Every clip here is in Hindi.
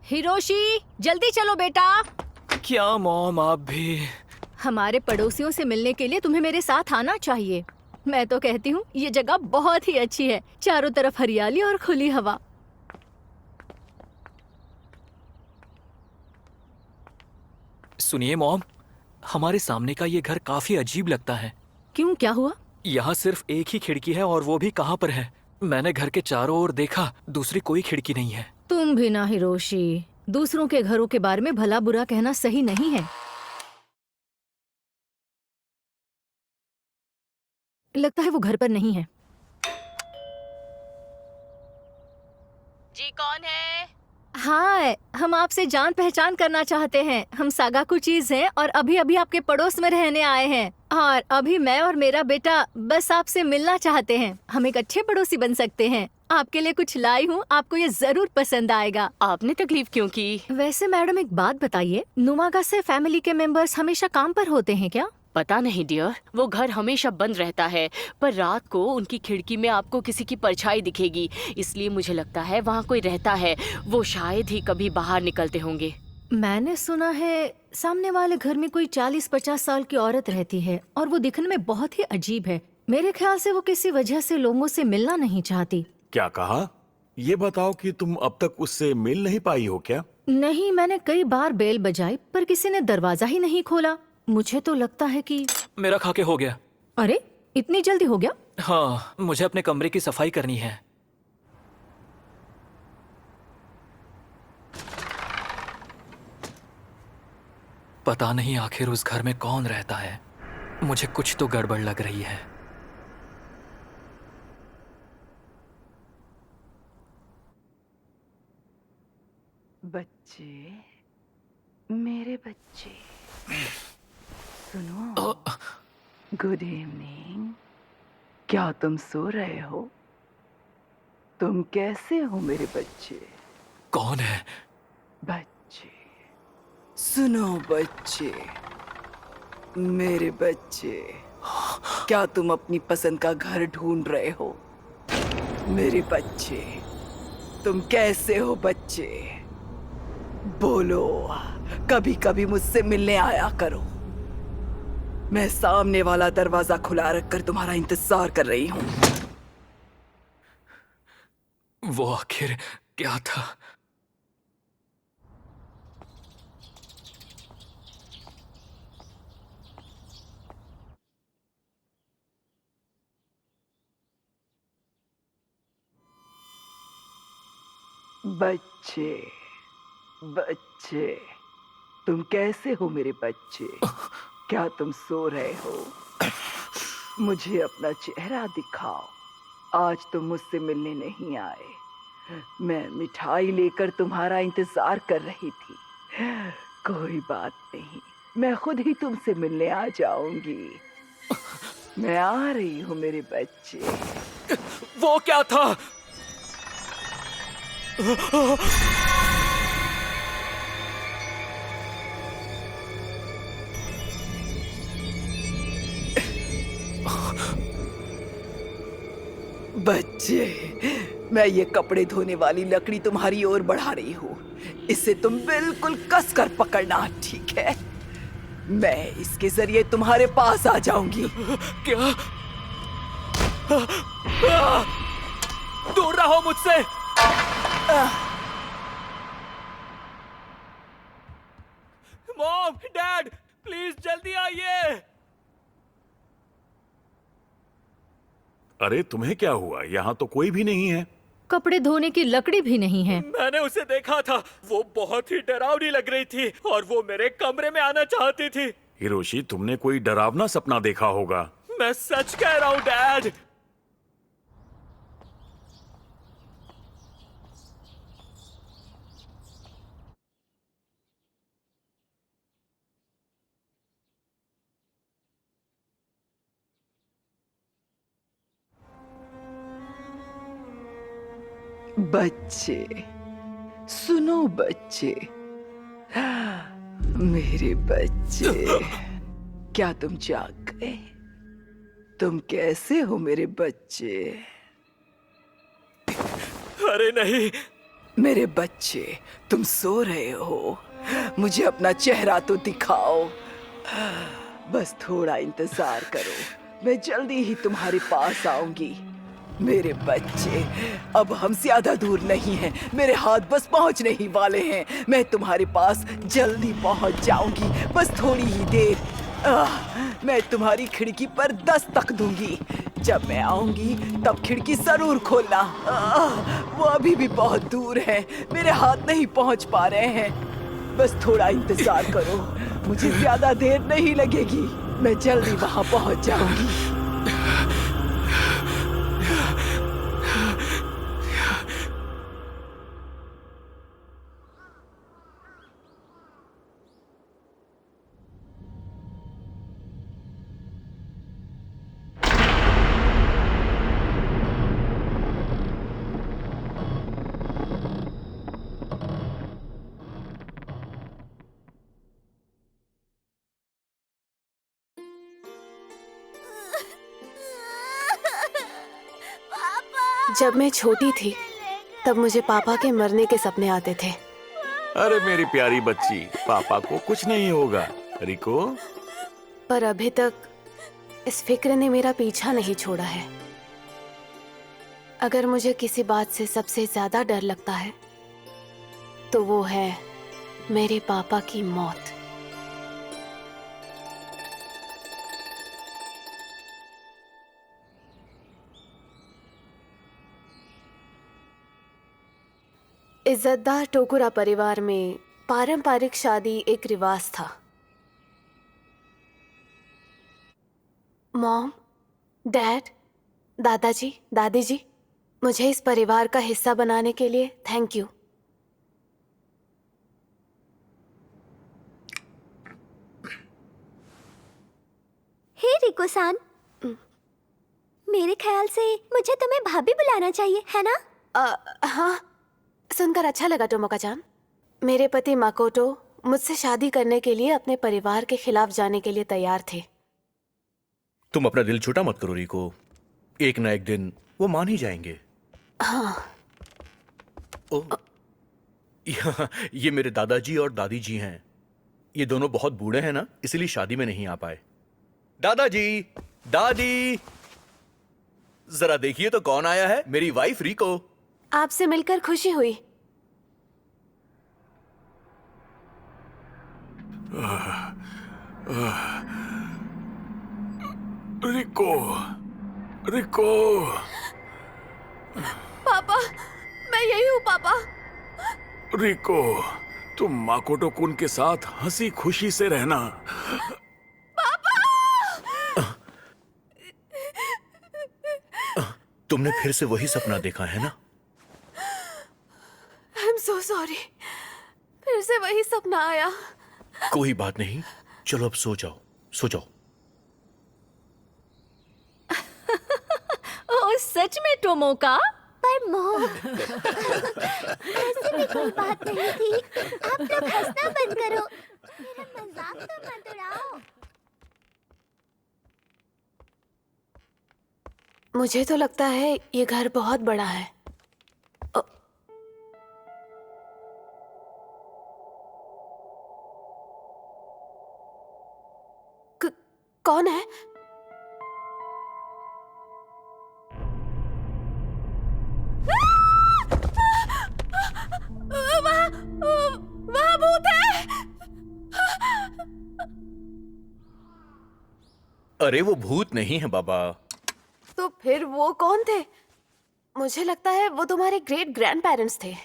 हिरोशी, जल्दी चलो बेटा। क्या मॉम, आप भी? हमारे पड़ोसियों से मिलने के लिए तुम्हें मेरे साथ आना चाहिए। मैं तो कहती हूँ ये जगह बहुत ही अच्छी है, चारों तरफ हरियाली और खुली हवा। सुनिए मॉम, हमारे सामने का ये घर काफी अजीब लगता है। क्यों, क्या हुआ? यहाँ सिर्फ एक ही खिड़की है और वो भी कहाँ पर है? मैंने घर के चारों ओर देखा, दूसरी कोई खिड़की नहीं है। तुम भी ना हिरोशी, दूसरों के घरों के बारे में भला बुरा कहना सही नहीं है। लगता है वो घर पर नहीं है। जी कौन है? हाँ, हम आपसे जान पहचान करना चाहते हैं। हम सागाकू चीज हैं और अभी अभी आपके पड़ोस में रहने आए हैं और अभी मैं और मेरा बेटा बस आपसे मिलना चाहते हैं। हम एक अच्छे पड़ोसी बन सकते हैं। आपके लिए कुछ लाई हूँ, आपको ये जरूर पसंद आएगा। आपने तकलीफ क्यों की? वैसे मैडम एक बात बताइए, नुमागा से फैमिली के मेंबर्स हमेशा काम पर होते हैं क्या? पता नहीं डियर, वो घर हमेशा बंद रहता है, पर रात को उनकी खिड़की में आपको किसी की परछाई दिखेगी, इसलिए मुझे लगता है वहाँ कोई रहता है। वो शायद ही कभी बाहर निकलते होंगे। मैंने सुना है सामने वाले घर में कोई 40-50 साल की औरत रहती है और वो दिखने में बहुत ही अजीब है। मेरे ख्याल से वो किसी वजह से लोगों से मिलना नहीं चाहती। क्या कहा? ये बताओ कि तुम अब तक उससे मिल नहीं पाई हो क्या? नहीं, मैंने कई बार बेल बजाई पर किसी ने दरवाजा ही नहीं खोला। मुझे तो लगता है कि मेरा खाके हो गया। अरे, इतनी जल्दी हो गया? हाँ, मुझे अपने कमरे की सफाई करनी है। पता नहीं आखिर उस घर में कौन रहता है। मुझे कुछ तो गड़बड़ लग रही है। बच्चे, मेरे बच्चे, सुनो। Good evening. क्या तुम सो रहे हो? तुम कैसे हो मेरे बच्चे? कौन है? बच्चे, सुनो बच्चे, मेरे बच्चे, क्या तुम अपनी पसंद का घर ढूंढ रहे हो? मेरे बच्चे, तुम कैसे हो बच्चे? बोलो, कभी कभी मुझसे मिलने आया करो। मैं सामने वाला दरवाजा खुला रखकर तुम्हारा इंतजार कर रही हूँ। वो आखिर क्या था? बच्चे, बच्चे, तुम कैसे हो मेरे बच्चे? क्या तुम सो रहे हो? मुझे अपना चेहरा दिखाओ। आज तुम मुझसे मिलने नहीं आए। मैं मिठाई लेकर तुम्हारा इंतजार कर रही थी। कोई बात नहीं, मैं खुद ही तुमसे मिलने आ जाऊंगी। मैं आ रही हूँ मेरे बच्चे। वो क्या था? बच्चे, मैं ये कपड़े धोने वाली लकड़ी तुम्हारी ओर बढ़ा रही हूँ। इसे तुम बिल्कुल कसकर पकड़ना, ठीक है? मैं इसके जरिए तुम्हारे पास आ जाऊंगी। क्या? दूर रहो मुझसे। मॉम, डैड, प्लीज जल्दी आइए। अरे तुम्हें क्या हुआ? यहाँ तो कोई भी नहीं है। कपड़े धोने की लकड़ी भी नहीं है। मैंने उसे देखा था, वो बहुत ही डरावनी लग रही थी और वो मेरे कमरे में आना चाहती थी। हिरोशी, तुमने कोई डरावना सपना देखा होगा। मैं सच कह रहा हूँ डैड। बच्चे, सुनो बच्चे, मेरे बच्चे, क्या तुम जाग गए? तुम कैसे हो मेरे बच्चे? अरे नहीं। मेरे बच्चे, तुम सो रहे हो? मुझे अपना चेहरा तो दिखाओ। बस थोड़ा इंतजार करो, मैं जल्दी ही तुम्हारे पास आऊंगी। मेरे बच्चे, अब हम ज्यादा दूर नहीं हैं, मेरे हाथ बस पहुंचने ही वाले हैं। मैं तुम्हारे पास जल्दी पहुंच जाऊंगी, बस थोड़ी ही देर। मैं तुम्हारी खिड़की पर दस्तक दूंगी। जब मैं आऊंगी तब खिड़की जरूर खोलना। वो अभी भी बहुत दूर है, मेरे हाथ नहीं पहुंच पा रहे हैं। बस थोड़ा इंतजार करो, मुझे ज्यादा देर नहीं लगेगी, मैं जल्दी वहां पहुंच जाऊंगी। जब मैं छोटी थी तब मुझे पापा के मरने के सपने आते थे। अरे मेरी प्यारी बच्ची, पापा को कुछ नहीं होगा। रिको, पर अभी तक इस फिक्र ने मेरा पीछा नहीं छोड़ा है। अगर मुझे किसी बात से सबसे ज्यादा डर लगता है तो वो है मेरे पापा की मौत। इज्जतदार टोकुरा परिवार में पारंपरिक शादी एक रिवाज था। मॉम, डैड, दादाजी, दादी जी, मुझे इस परिवार का हिस्सा बनाने के लिए थैंक यू। हे रिको-सान, मेरे ख्याल से मुझे तुम्हें भाभी बुलाना चाहिए, है ना? हाँ, सुनकर अच्छा लगा टोमोका-चान। मेरे पति माकोटो मुझसे शादी करने के लिए अपने परिवार के खिलाफ जाने के लिए तैयार थे। तुम अपना दिल छोटा मत करो रिको, एक ना एक दिन वो मान ही जाएंगे। हाँ। ओ, ये मेरे दादाजी और दादी जी हैं। ये दोनों बहुत बूढ़े हैं ना, इसलिए शादी में नहीं आ पाए। दादाजी, दादी, जरा देखिए तो कौन आया है। मेरी वाइफ रिको। आपसे मिलकर खुशी हुई। रिको, रिको। पापा, मैं यही हूँ पापा। रिको, तुम माकोटो कुन के साथ हंसी खुशी से रहना। तुमने फिर से वही सपना देखा है ना? I'm so sorry। फिर से वही सपना आया। कोई बात नहीं, चलो अब सो जाओ, सो जाओ। ओह, सच में टोमोका? पर मॉम, ऐसी भी कोई बात नहीं थी। आप लोग हंसना बंद करो, मेरा मजाक तो मत उड़ाओ। मुझे तो लगता है ये घर बहुत बड़ा है। कौन है? अरे वो भूत नहीं है बाबा। तो फिर वो कौन थे? मुझे लगता है वो तुम्हारे ग्रेट ग्रैंड पेरेंट्स थे।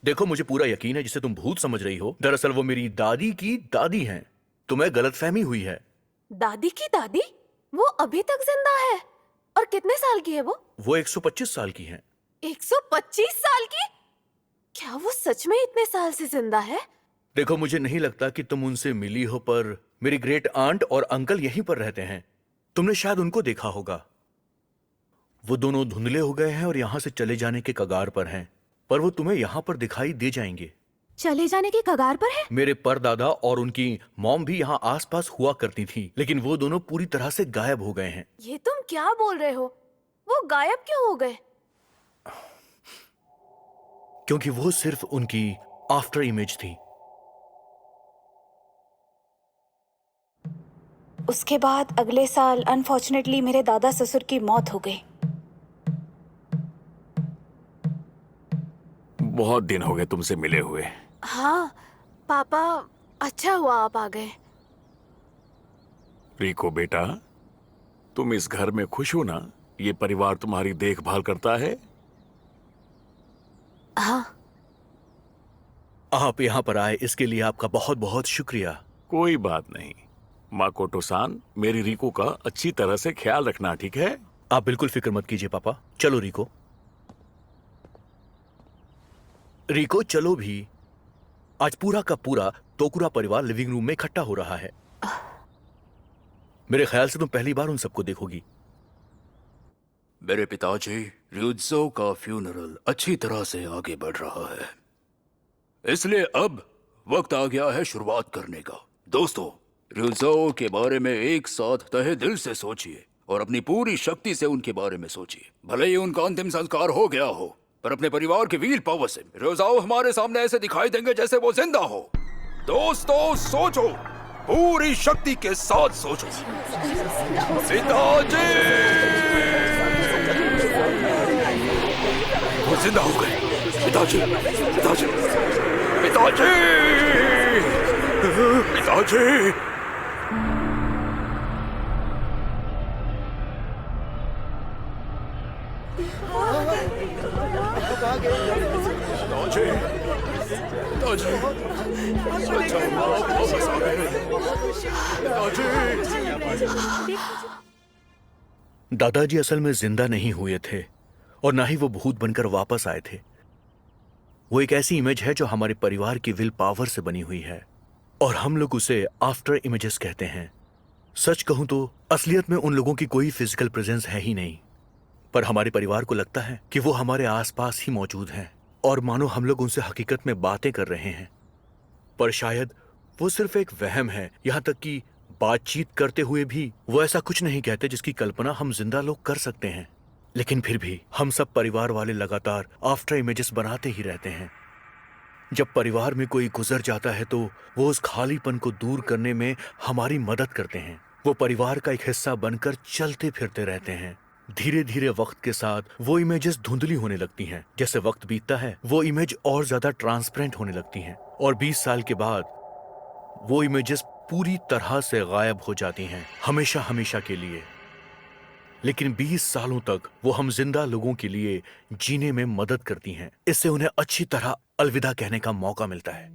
देखो, मुझे पूरा यकीन है जिसे तुम भूत समझ रही हो, दरअसल वो मेरी दादी की दादी हैं। तुम्हें गलतफहमी हुई है। दादी की दादी? वो अभी तक जिंदा है? और कितने साल की है वो? वो 125 साल की हैं। 125 साल की? क्या वो सच में इतने साल से जिंदा है? देखो, मुझे नहीं लगता कि तुम उनसे मिली हो, पर मेरी ग्रेट आंट और अंकल यहीं पर रहते हैं। तुमने शायद उनको देखा होगा। वो दोनों धुंधले हो गए हैं और यहाँ से चले जाने के कगार पर हैं, पर वो तुम्हें यहाँ पर दिखाई दे जाएंगे। चले जाने की कगार पर है? मेरे परदादा और उनकी मॉम भी यहाँ आसपास हुआ करती थी, लेकिन वो दोनों पूरी तरह से गायब हो गए हैं। ये तुम क्या बोल रहे हो? वो गायब क्यों हो गए? क्योंकि वो सिर्फ उनकी आफ्टर इमेज थी। उसके बाद अगले साल अनफॉर्चुनेटली मेरे दादा ससुर की मौत हो गई। बहुत दिन हो गए तुमसे मिले हुए। हाँ पापा, अच्छा हुआ आप आ गए। रिको बेटा, तुम इस घर में खुश हो ना? ये परिवार तुम्हारी देखभाल करता है? हाँ। आप यहाँ पर आए इसके लिए आपका बहुत बहुत शुक्रिया। कोई बात नहीं माकोटो-सान, मेरी रिको का अच्छी तरह से ख्याल रखना, ठीक है? आप बिल्कुल फिक्र मत कीजिए पापा। चलो रिको। रिको चलो भी। आज पूरा का पूरा तोकुरा परिवार लिविंग रूम में इकट्ठा हो रहा है। मेरे ख्याल से तुम पहली बार उन सबको देखोगी। मेरे पिताजी ryuzo का फ्यूनरल अच्छी तरह से आगे बढ़ रहा है, इसलिए अब वक्त आ गया है शुरुआत करने का। दोस्तों, ryuzo के बारे में एक साथ तहे दिल से सोचिए और अपनी पूरी शक्ति से उनके बारे में सोचिए। भले ही उनका अंतिम संस्कार हो गया हो, पर अपने परिवार के विल पावर से ryuzo हमारे सामने ऐसे दिखाई देंगे जैसे वो जिंदा हो। दोस्तों सोचो, पूरी शक्ति के साथ सोचो। पिताजी, वो जिंदा हो गए। पिताजी, पिताजी, पिताजी, पिताजी। दादाजी असल में जिंदा नहीं हुए थे और ना ही वो भूत बनकर वापस आए थे। वो एक ऐसी इमेज है जो हमारे परिवार की विल पावर से बनी हुई है और हम लोग उसे आफ्टर इमेजेस कहते हैं। सच कहूं तो असलियत में उन लोगों की कोई फिजिकल प्रेजेंस है ही नहीं, पर हमारे परिवार को लगता है कि वो हमारे आसपास ही मौजूद हैं और मानो हम लोग उनसे हकीकत में बातें कर रहे हैं। पर शायद वो सिर्फ एक वहम है। यहाँ तक कि बातचीत करते हुए भी वो ऐसा कुछ नहीं कहते जिसकी कल्पना हम जिंदा लोग कर सकते हैं। लेकिन फिर भी हम सब परिवार वाले लगातार आफ्टर इमेजेस बनाते ही रहते हैं। जब परिवार में कोई गुजर जाता है तो वो उस खालीपन को दूर करने में हमारी मदद करते हैं। वो परिवार का एक हिस्सा बनकर चलते फिरते रहते हैं। धीरे धीरे वक्त के साथ वो इमेजेस धुंधली होने लगती हैं। जैसे वक्त बीतता है वो इमेज और ज्यादा ट्रांसपेरेंट होने लगती हैं और 20 साल के बाद वो इमेजेस पूरी तरह से गायब हो जाती हैं, हमेशा हमेशा के लिए। लेकिन 20 सालों तक वो हम जिंदा लोगों के लिए जीने में मदद करती हैं। इससे उन्हें अच्छी तरह अलविदा कहने का मौका मिलता है।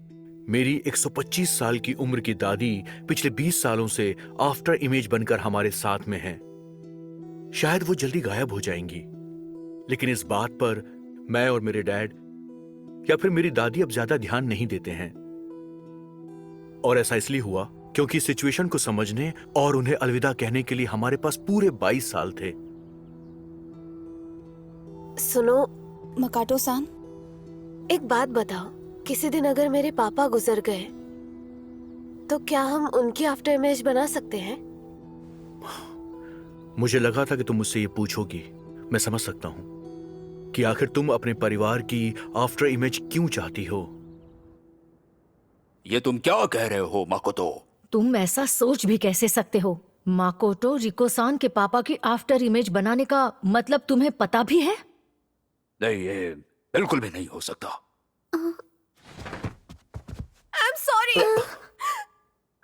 मेरी 125 साल की उम्र की दादी पिछले 20 सालों से आफ्टर इमेज बनकर हमारे साथ में हैं। शायद वो जल्दी गायब हो जाएंगी, लेकिन इस बात पर मैं और मेरे डैड या फिर मेरी दादी अब ज्यादा ध्यान नहीं देते हैं। और ऐसा इसलिए हुआ क्योंकि सिचुएशन को समझने और उन्हें अलविदा कहने के लिए हमारे पास पूरे 22 साल थे। सुनो मकाटो-सान, एक बात बताओ, किसी दिन अगर मेरे पापा गुजर गए तो क्या हम उनकी आफ्टर इमेज बना सकते हैं? मुझे लगा था कि तुम मुझसे ये पूछोगी। मैं समझ सकता हूं कि आखिर तुम अपने परिवार की आफ्टर इमेज क्यों चाहती हो। ये तुम क्या कह रहे हो माकोतो? तुम ऐसा सोच भी कैसे सकते हो? माकोटो रिको-सान के पापा की आफ्टर इमेज बनाने का मतलब तुम्हें पता भी है? नहीं, ये बिल्कुल भी नहीं हो सकता। I'm sorry.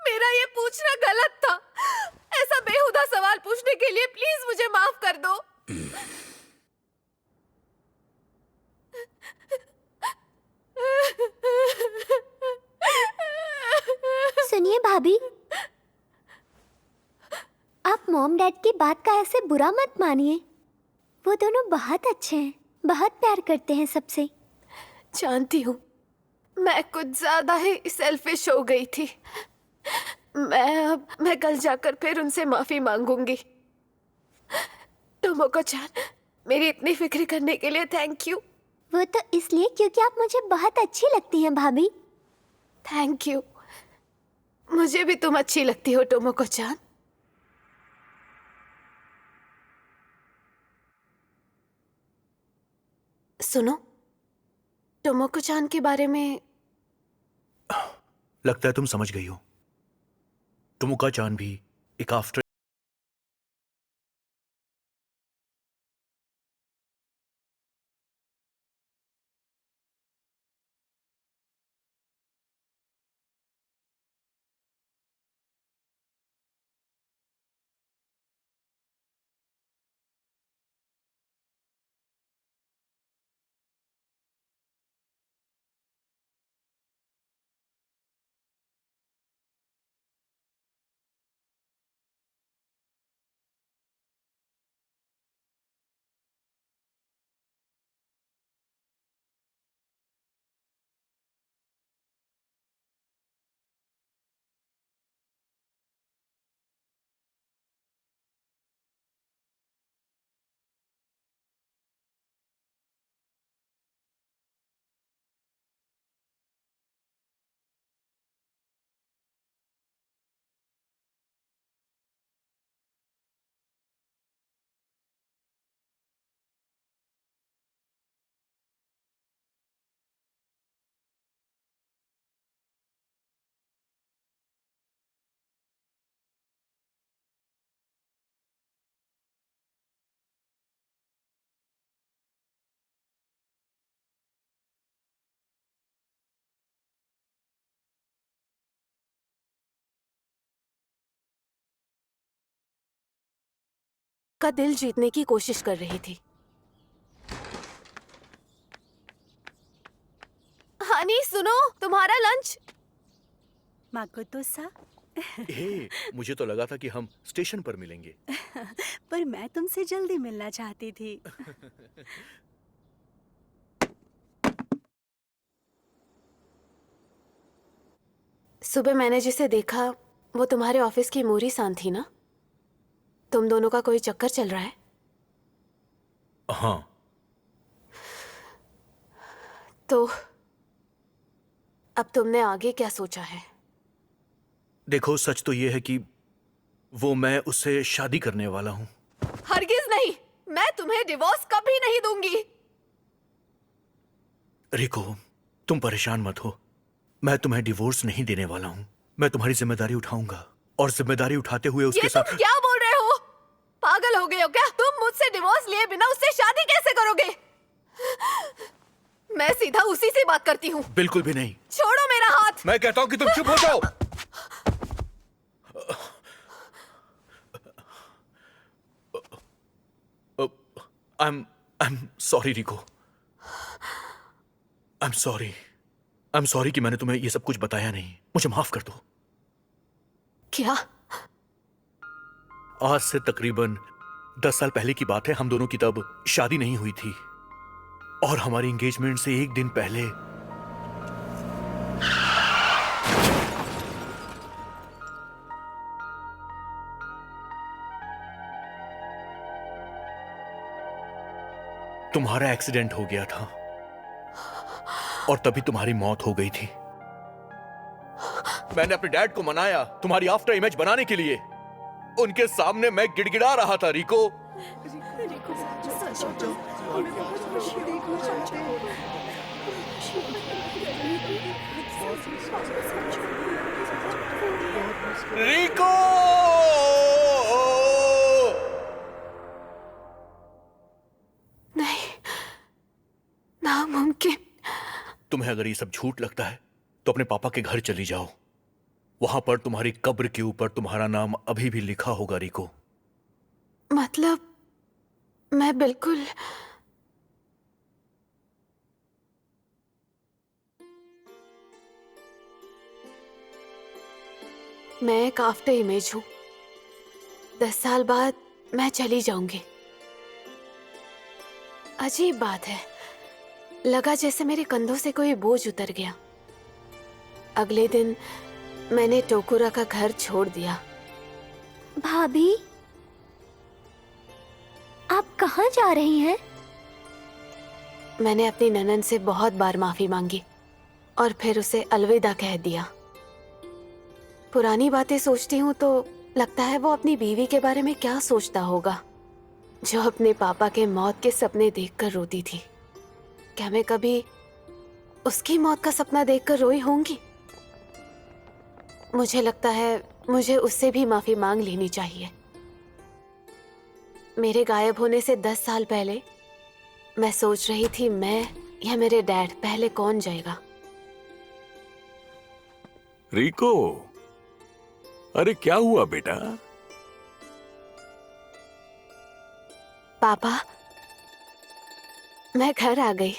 मेरा ये पूछना गलत था। ऐसा बेहुदा सवाल पूछने के लिए प्लीज मुझे माफ कर दो। सुनिए भाभी, आप मॉम डैड की बात का ऐसे बुरा मत मानिए। वो दोनों बहुत अच्छे हैं, बहुत प्यार करते हैं सबसे। जानती हूँ, मैं कुछ ज्यादा ही सेल्फिश हो गई थी। मैं कल जाकर फिर उनसे माफी मांगूंगी। टोमोको-चान, मेरी इतनी फिक्र करने के लिए थैंक यू। वो तो इसलिए क्योंकि आप मुझे बहुत अच्छी लगती हैं भाभी। Thank you. मुझे भी तुम अच्छी लगती हो टोमोको-चान। सुनो, टोमोको-चान के बारे में लगता है तुम समझ गई हो। टोमोको-चान भी एक आफ्टर का दिल जीतने की कोशिश कर रही थी। हानी सुनो, तुम्हारा लंच। माकोतो-सा, मुझे तो लगा था कि हम स्टेशन पर मिलेंगे। पर मैं तुमसे जल्दी मिलना चाहती थी। सुबह मैंने जिसे देखा वो तुम्हारे ऑफिस की मोरी सान थी ना? तुम दोनों का कोई चक्कर चल रहा है? हाँ। तो अब तुमने आगे क्या सोचा है? देखो, सच तो ये है कि वो मैं उससे शादी करने वाला हूँ। हरगिज नहीं, मैं तुम्हें डिवोर्स कभी नहीं दूंगी। रिको, तुम परेशान मत हो। मैं तुम्हें डिवोर्स नहीं देने वाला हूँ। मैं तुम्हारी जिम्मेदारी उठाऊंगा और जिम्मेदारी उठाते हुए उसके साथ। तुम क्या बोल रहे हो? पागल हो गए हो क्या? तुम मुझसे डिवोर्स लिए बिना उससे शादी कैसे करोगे? मैं सीधा उसी से बात करती हूँ। बिल्कुल भी नहीं। छोड़ो मेरा हाथ। मैं कहता हूँ कि तुम चुप हो जाओ। I'm sorry RIICO. I'm sorry कि मैंने तुम्हें ये सब कुछ बताया नहीं। मुझे माफ कर दो। क्या? आज से तकरीबन 10 साल पहले की बात है। हम दोनों की तब शादी नहीं हुई थी और हमारी एंगेजमेंट से एक दिन पहले तुम्हारा एक्सीडेंट हो गया था और तभी तुम्हारी मौत हो गई थी। मैंने अपने डैड को मनाया तुम्हारी आफ्टर इमेज बनाने के लिए। उनके सामने मैं गिड़गिड़ा रहा था रिको। रिको! नहीं, नामुमकिन। तुम्हें अगर ये सब झूठ लगता है तो अपने पापा के घर चली जाओ। वहां पर तुम्हारी कब्र के ऊपर तुम्हारा नाम अभी भी लिखा होगा रिको। मतलब मैं बिल्कुल मैं एक आफ्टर इमेज हूं। 10 साल बाद मैं चली जाऊंगी। अजीब बात है, लगा जैसे मेरे कंधों से कोई बोझ उतर गया। अगले दिन मैंने टोकुरा का घर छोड़ दिया। भाभी, आप कहाँ जा रही हैं? मैंने अपनी ननन से बहुत बार माफी मांगी और फिर उसे अलविदा कह दिया। पुरानी बातें सोचती हूँ तो लगता है वो अपनी बीवी के बारे में क्या सोचता होगा, जो अपने पापा के मौत के सपने देखकर रोती थी। क्या मैं कभी उसकी मौत का सपना देखकर रोई होंगी? मुझे लगता है मुझे उससे भी माफी मांग लेनी चाहिए। मेरे गायब होने से 10 साल पहले मैं सोच रही थी मैं या मेरे डैड पहले कौन जाएगा। रिको, अरे क्या हुआ बेटा? पापा, मैं घर आ गई।